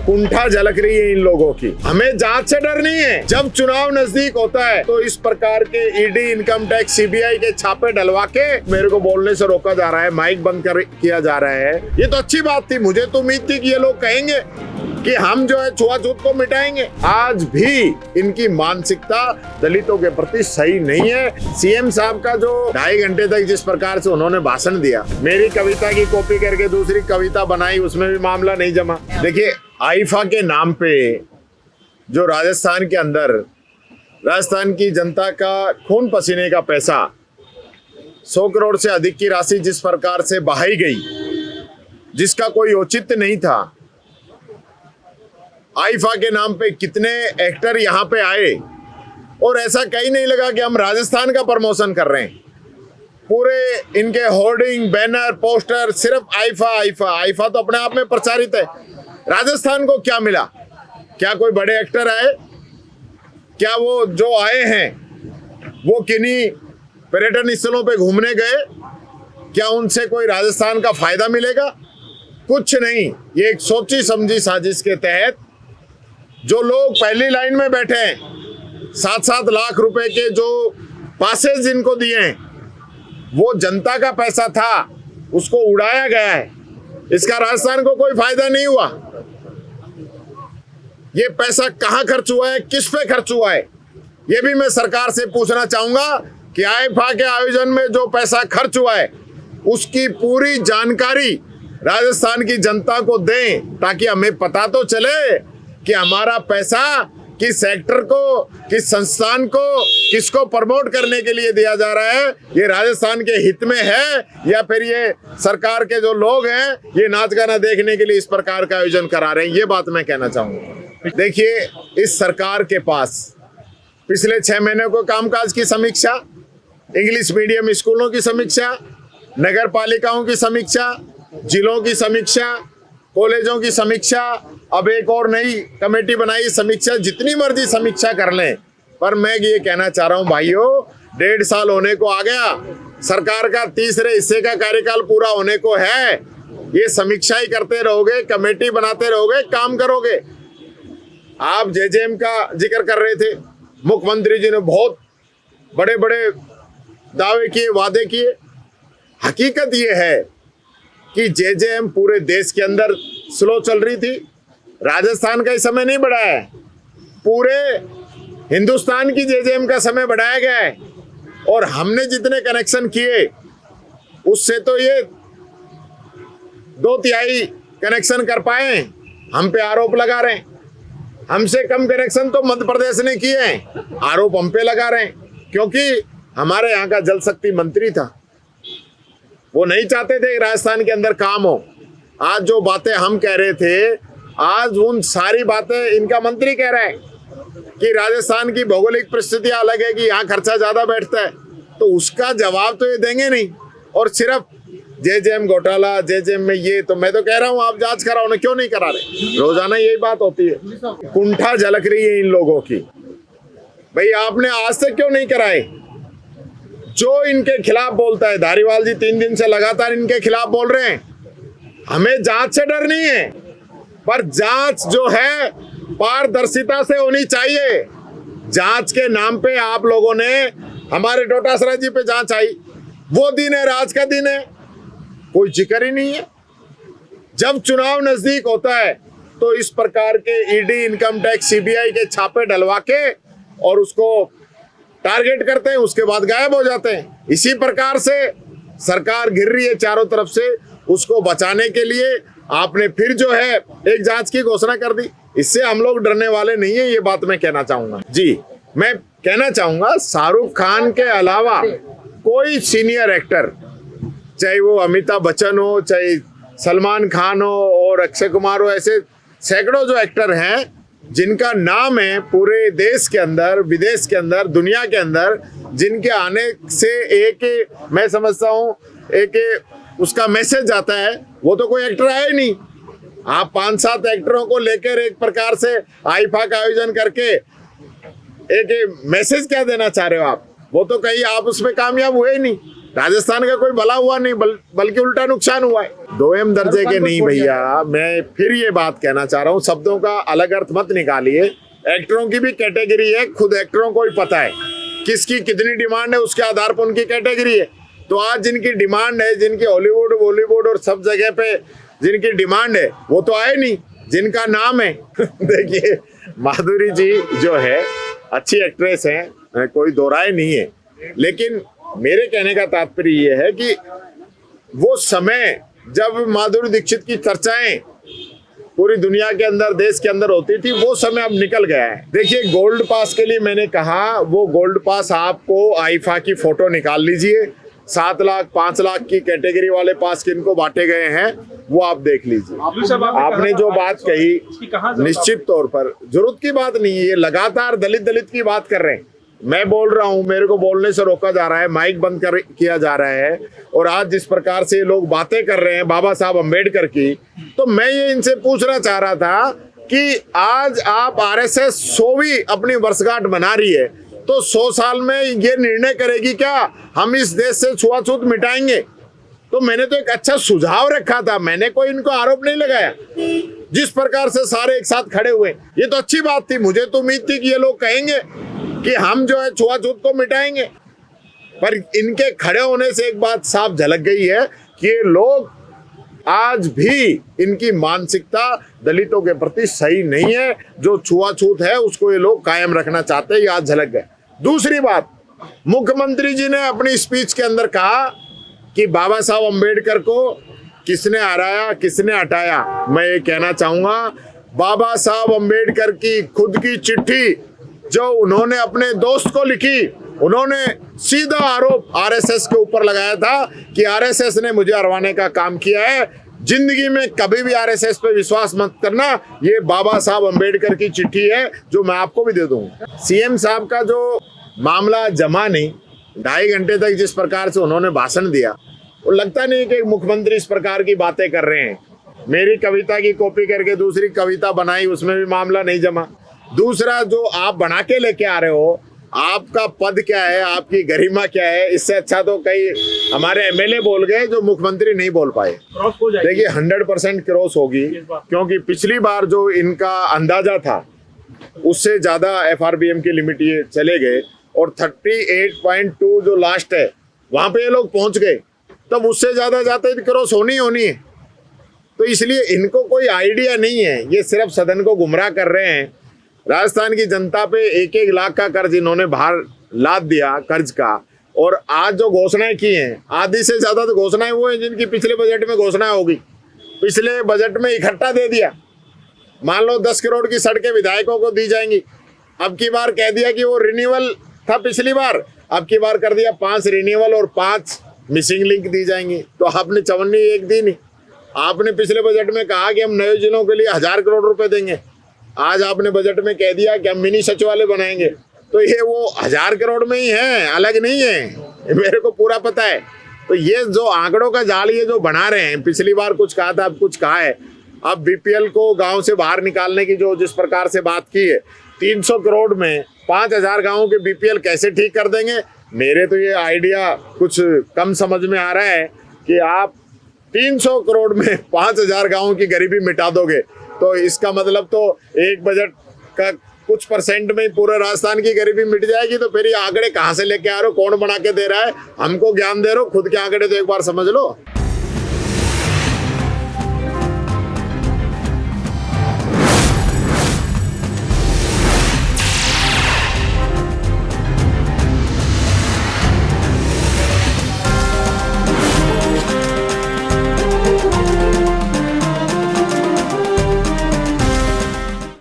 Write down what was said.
कुंठा झलक रही है इन लोगों की। हमें जांच से डर नहीं है। जब चुनाव नजदीक होता है तो इस प्रकार के ईडी, इनकम टैक्स, सीबीआई के छापे डलवा के मेरे को बोलने से रोका जा रहा है, माइक बंद किया जा रहा है। ये तो अच्छी बात थी। मुझे तो उम्मीद थी कि ये लोग कहेंगे कि हम जो है छुआछूत को मिटाएंगे। आज भी इनकी मानसिकता दलितों के प्रति सही नहीं है। सीएम साहब का जो 2.5 घंटे तक जिस प्रकार से उन्होंने भाषण दिया, मेरी कविता की कॉपी करके दूसरी कविता बनाई, उसमें भी मामला नहीं जमा। देखिए, आईफा के नाम पे जो राजस्थान के अंदर राजस्थान की जनता का खून पसीने का पैसा 100 करोड़ से अधिक की राशि जिस प्रकार से बहाई गई, जिसका कोई औचित्य नहीं था। आईफा के नाम पे कितने एक्टर यहाँ पे आए और ऐसा कहीं नहीं लगा कि हम राजस्थान का प्रमोशन कर रहे हैं। पूरे इनके होर्डिंग, बैनर, पोस्टर सिर्फ आईफा आईफा आईफा तो अपने आप में प्रचारित है। राजस्थान को क्या मिला? क्या कोई बड़े एक्टर आए? क्या वो जो आए हैं वो किन्हीं पर्यटन स्थलों पे घूमने गए? क्या उनसे कोई राजस्थान का फायदा मिलेगा? कुछ नहीं। ये एक सोची समझी साजिश के तहत जो लोग पहली लाइन में बैठे हैं, 7-7 लाख रुपए के जो पासेस जिनको दिए हैं, वो जनता का पैसा था, उसको उड़ाया गया है। इसका राजस्थान को कोई फायदा नहीं हुआ। ये पैसा कहां खर्च हुआ है, किस पे खर्च हुआ है, ये भी मैं सरकार से पूछना चाहूंगा कि आईफा के आयोजन में जो पैसा खर्च हुआ है उसकी पूरी जानकारी राजस्थान की जनता को दें, ताकि हमें पता तो चले कि हमारा पैसा किस सेक्टर को, किस संस्थान को, किसको प्रमोट करने के लिए दिया जा रहा है। ये राजस्थान के हित में है या फिर ये सरकार के जो लोग हैं ये नाच गाना देखने के लिए इस प्रकार का आयोजन करा रहे हैं। ये बात मैं कहना चाहूंगा। देखिए, इस सरकार के पास पिछले 6 महीने को कामकाज की समीक्षा, इंग्लिश मीडियम स्कूलों की समीक्षा, नगर पालिकाओं की समीक्षा, जिलों की समीक्षा, कॉलेजों की समीक्षा, अब एक और नई कमेटी बनाई समीक्षा, जितनी मर्जी समीक्षा कर लें। पर मैं ये कहना चाह रहा हूं भाइयों, 1.5 साल होने को आ गया, सरकार का तीसरे हिस्से का कार्यकाल पूरा होने को है। ये समीक्षा ही करते रहोगे, कमेटी बनाते रहोगे, काम करोगे। आप जेजेएम का जिक्र कर रहे थे, मुख्यमंत्री जी ने बहुत बड़े बड़े दावे किए, वादे किए। हकीकत ये है कि जेजेएम पूरे देश के अंदर स्लो चल रही थी। राजस्थान का इस समय नहीं बढ़ा है, पूरे हिंदुस्तान की जेजेएम का समय बढ़ाया गया है। और हमने जितने कनेक्शन किए उससे तो ये 2/3 कनेक्शन कर पाए। हम पे आरोप लगा रहे हैं। हमसे कम कनेक्शन तो मध्य प्रदेश ने किए हैं, आरोप हम पे लगा रहे हैं, क्योंकि हमारे यहाँ का जल शक्ति मंत्री था, वो नहीं चाहते थे राजस्थान के अंदर काम हो। आज जो बातें हम कह रहे थे, आज उन सारी बातें इनका मंत्री कह रहा है कि राजस्थान की भौगोलिक परिस्थितियां अलग है, कि यहाँ खर्चा ज्यादा बैठता है। तो उसका जवाब तो ये देंगे नहीं, और सिर्फ जेजेएम घोटाला, जेजेएम में ये, तो मैं तो कह रहा हूँ आप जांच कराओ ना, क्यों नहीं करा रहे? रोजाना यही बात होती है। कुंठा झलक रही है इन लोगों की। भाई आपने आज तक क्यों नहीं कराए? जो इनके खिलाफ बोलता है, धारीवाल जी 3 दिन से लगातार इनके खिलाफ बोल रहे हैं। हमें जांच से डर नहीं है, पर जांच जो है पारदर्शिता से होनी चाहिए। जांच के नाम पे आप लोगों ने हमारे डोटासरा जी पे जांच आई, वो दिन है, राज का दिन है, कोई जिक्र ही नहीं है। जब चुनाव नजदीक होता है तो इस प्रकार के ईडी, इनकम टैक्स, सीबीआई के छापे डलवा के और उसको टारगेट करते हैं, उसके बाद गायब हो जाते हैं। इसी प्रकार से सरकार गिर रही है चारों तरफ से। उसको बचाने के लिए आपने फिर जो है एक जांच की घोषणा कर दी। इससे हम लोग डरने वाले नहीं है, ये बात मैं कहना चाहूंगा। जी, मैं कहना चाहूंगा शाहरुख खान के अलावा कोई सीनियर एक्टर, चाहे वो अमिताभ बच्चन हो, चाहे सलमान खान हो और अक्षय कुमार हो, ऐसे सैकड़ों जो एक्टर हैं जिनका नाम है पूरे देश के अंदर, विदेश के अंदर, दुनिया के अंदर, जिनके आने से एक, मैं समझता हूँ, एक उसका मैसेज आता है, वो तो कोई एक्टर आया ही नहीं। आप 5-7 एक्टरों को लेकर एक प्रकार से आईफा का आयोजन करके एक मैसेज क्या देना चाह रहे हो आप? वो तो कहीं आप उसमें कामयाब हुए ही नहीं। राजस्थान का कोई भला हुआ नहीं, बल्कि उल्टा नुकसान हुआ है। दोयम दर्जे के नहीं भैया, मैं फिर ये बात कहना चाह रहा हूँ, शब्दों का अलग अर्थ मत निकालिए। एक्टरों की भी कैटेगरी है, खुद एक्टरों को ही पता है किसकी कितनी डिमांड है, उसके आधार पर उनकी कैटेगरी है। तो आज जिनकी डिमांड है, जिनकी हॉलीवुड बॉलीवुड और सब जगह पे जिनकी डिमांड है, वो तो आए नहीं जिनका नाम है। देखिए माधुरी जी जो है अच्छी एक्ट्रेस है, कोई दो राय नहीं है, लेकिन मेरे कहने का तात्पर्य ये है कि वो समय जब माधुरी दीक्षित की चर्चाएं पूरी दुनिया के अंदर, देश के अंदर होती थी, वो समय अब निकल गया है। देखिए गोल्ड पास के लिए मैंने कहा, वो गोल्ड पास आपको आईफा की फोटो निकाल लीजिए, 7 लाख 5 लाख की कैटेगरी वाले पास किनको बांटे गए हैं वो आप देख लीजिए। आपने जो बात कही निश्चित तौर पर जरूरत की बात नहीं है, ये लगातार दलित की बात कर रहे हैं। मैं बोल रहा हूं, मेरे को बोलने से रोका जा रहा है, माइक बंद किया जा रहा है, और आज जिस प्रकार से लोग बातें कर रहे हैं बाबा साहब अम्बेडकर की, तो मैं ये इनसे पूछना चाह रहा था कि आज आप आरएसएस 100वीं अपनी वर्षगांठ मना रही है, तो 100 साल में ये निर्णय करेगी क्या हम इस देश से छुआछूत मिटाएंगे? तो मैंने तो एक अच्छा सुझाव रखा था, मैंने कोई इनको आरोप नहीं लगाया। जिस प्रकार से सारे एक साथ खड़े हुए, ये तो अच्छी बात थी। मुझे तो उम्मीद थी कि ये लोग कहेंगे कि हम जो है छुआछूत को मिटाएंगे, पर इनके खड़े होने से एक बात साफ झलक गई है कि ये लोग आज भी, इनकी मानसिकता दलितों के प्रति सही नहीं है। जो छुआछूत है उसको ये लोग कायम रखना चाहते हैं, ये आज झलक गए। दूसरी बात, मुख्यमंत्री जी ने अपनी स्पीच के अंदर कहा कि बाबा साहब अम्बेडकर को किसने हराया, किसने हटाया। मैं ये कहना चाहूंगा, बाबा साहब अम्बेडकर की खुद की चिट्ठी जो उन्होंने अपने दोस्त को लिखी, उन्होंने सीधा आरोप आरएसएस के ऊपर लगाया था कि आरएसएस ने मुझे हरवाने का काम किया है। जिंदगी में कभी भी आरएसएस पे विश्वास मत करना, ये बाबा साहब अम्बेडकर की चिट्ठी है जो मैं आपको भी दे दूंगा। सीएम साहब का जो मामला जमा नहीं, 2.5 घंटे तक जिस प्रकार से उन्होंने भाषण दिया, वो लगता नहीं कि मुख्यमंत्री इस प्रकार की बातें कर रहे हैं। मेरी कविता की कॉपी करके दूसरी कविता बनाई, उसमें भी मामला नहीं जमा। दूसरा, जो आप बना के लेके आ रहे हो, आपका पद क्या है, आपकी गरिमा क्या है, इससे अच्छा तो कई हमारे एमएलए बोल गए जो मुख्यमंत्री नहीं बोल पाए। देखिए 100% क्रॉस होगी, क्योंकि पिछली बार जो इनका अंदाजा था उससे ज्यादा एफआरबीएम की लिमिट ये चले गए, और 38.2 जो लास्ट है वहां पे ये लोग पहुंच गए, तब उससे ज्यादा जाते क्रॉस होनी है। तो इसलिए इनको कोई आइडिया नहीं है, ये सिर्फ सदन को गुमराह कर रहे हैं। राजस्थान की जनता पे 1-1 लाख का कर्ज इन्होंने बाहर लाद दिया कर्ज का, और आज जो घोषणाएं की हैं, आधी से ज्यादा तो घोषणाएं वो हैं जिनकी पिछले बजट में घोषणाएं होगी, पिछले बजट में इकट्ठा दे दिया। मान लो 10 करोड़ की सड़कें विधायकों को दी जाएंगी, अब की बार कह दिया कि वो रिन्यूअल था पिछली बार, अब की बार कर दिया 5 रिन्यूअल और 5 मिसिंग लिंक दी जाएंगी। तो आपने चवन्नी एक दी नहीं। आपने पिछले बजट में कहा कि हम नए जिलों के लिए 1000 करोड़ रुपए देंगे, आज आपने बजट में कह दिया कि हम मिनी सचिवालय बनाएंगे। तो ये वो 1000 करोड़ में ही है, अलग नहीं है, मेरे को पूरा पता है। तो ये जो आंकड़ों का जाल ये जो बना रहे हैं, पिछली बार कुछ कहा था, अब कुछ कहा है। अब बीपीएल को गांव से बाहर निकालने की जो जिस प्रकार से बात की है, 300 करोड़ में 5000 गाँवों के बीपीएल कैसे ठीक कर देंगे? मेरे तो ये आइडिया कुछ कम समझ में आ रहा है कि आप 300 करोड़ में 5000 गाँवों की गरीबी मिटा दोगे, तो इसका मतलब तो एक बजट का कुछ % में पूरे राजस्थान की गरीबी मिट जाएगी। तो फिर ये आंकड़े कहाँ से लेके आ रहे हो, कौन बना के दे रहा है, हमको ज्ञान दे रहे हो, खुद के आंकड़े तो एक बार समझ लो।